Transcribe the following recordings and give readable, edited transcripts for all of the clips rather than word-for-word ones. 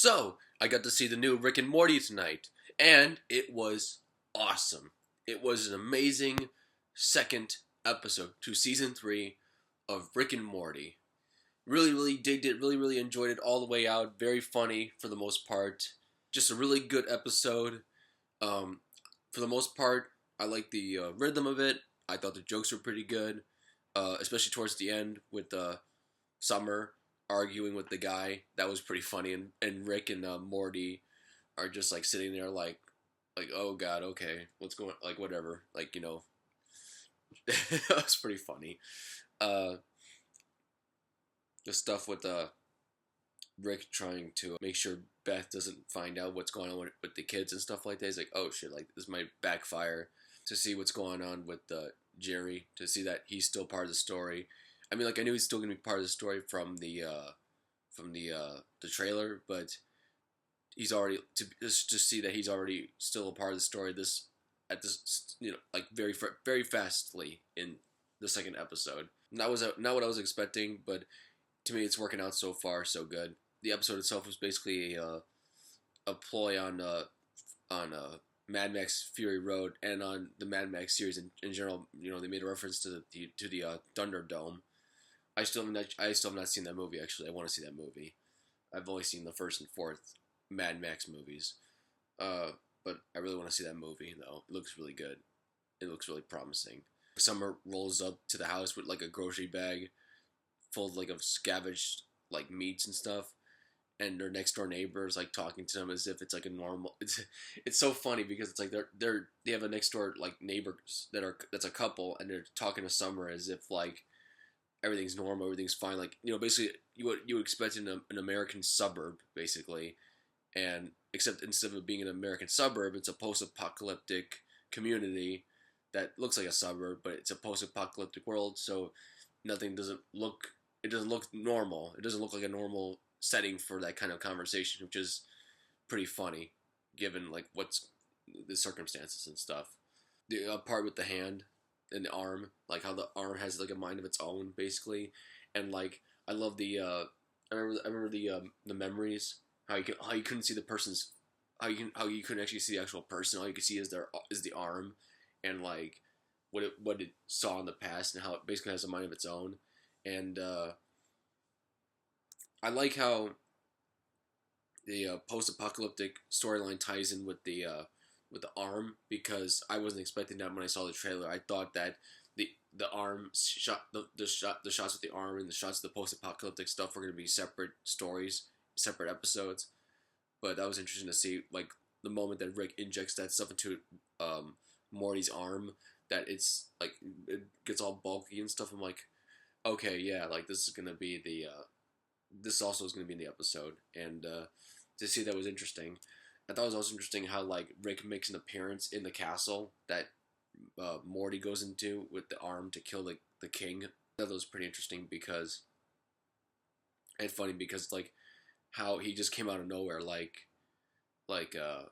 So, I got to see the new Rick and Morty tonight, and it was awesome. It was an amazing second episode to season 3 of Rick and Morty. Really, really digged it, really enjoyed it all the way out. Very funny for the most part. Just a really good episode. Um, for the most part, I like the rhythm of it. I thought the jokes were pretty good, especially towards the end with Summer arguing with the guy. That was pretty funny, and Rick and Morty are just like sitting there like oh god, okay, what's going, like whatever, like that was pretty funny. Uh, the stuff with Rick trying to make sure Beth doesn't find out what's going on with the kids and stuff like that. He's like, oh shit, like this might backfire. To see what's going on with Jerry, to see that he's still part of the story. I mean, like I knew he's still gonna be part of the story from the trailer, but he's already to see that he's already still a part of the story. This like very fastly in the second episode. And that was not what I was expecting, but to me, it's working out so far so good. The episode itself was basically a ploy on Mad Max Fury Road and on the Mad Max series in general. They made a reference to the Thunderdome. I still have not seen that movie. Actually, I want to see that movie. I've only seen the first and fourth Mad Max movies, but I really want to see that movie though. It looks really good. It looks really promising. Summer rolls up to the house with like a grocery bag full of like of scavenged like meats and stuff, and their next door neighbor is like talking to them as if it's like a normal. It's so funny because it's like they have a next door like neighbors that's a couple, and they're talking to Summer as if like everything's normal, everything's fine. Like basically you would expect in an American suburb basically, and except instead of it being an American suburb, it's a post-apocalyptic community that looks like a suburb, but it's a post-apocalyptic world, so nothing doesn't look. It doesn't look normal. It doesn't look like a normal setting for that kind of conversation, which is pretty funny, given like what's the circumstances and stuff. The part with the hand and the arm, like how the arm has like a mind of its own, basically, and like I love the. I remember the memories. How you couldn't see the person's. How you couldn't actually see the actual person. All you could see is the arm, and like what it saw in the past, and how it basically has a mind of its own. And I like how the post-apocalyptic storyline ties in with the arm, because I wasn't expecting that when I saw the trailer. I thought that the arm shot the shots with the arm and the shots of the post-apocalyptic stuff were going to be separate stories, separate episodes. But that was interesting to see, like the moment that Rick injects that stuff into Morty's arm, that it's like it gets all bulky and stuff. I'm like, okay, yeah, like this is gonna be this also is gonna be in the episode, and to see that was interesting. I thought it was also interesting how like Rick makes an appearance in the castle that Morty goes into with the arm to kill the king. I thought that was pretty interesting and funny because like how he just came out of nowhere, like uh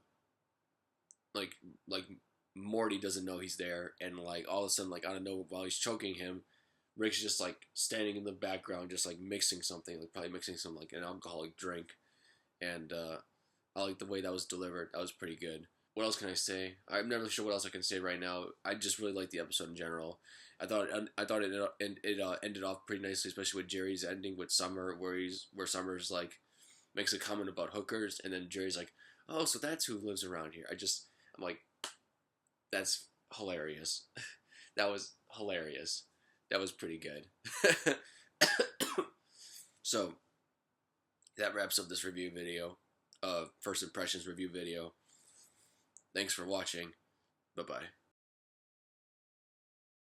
like like Morty doesn't know he's there, and like all of a sudden, like out of nowhere, while he's choking him, Rick's just like standing in the background, just like mixing something, like probably mixing some like an alcoholic drink, and I like the way that was delivered. That was pretty good. What else can I say? I'm never sure what else I can say right now. I just really like the episode in general. I thought it ended off pretty nicely, especially with Jerry's ending with Summer, where Summer's like makes a comment about hookers, and then Jerry's like, "Oh, so that's who lives around here." I'm like, that's hilarious. That was hilarious. That was pretty good. So that wraps up this review video, first impressions review video. Thanks for watching. Bye bye.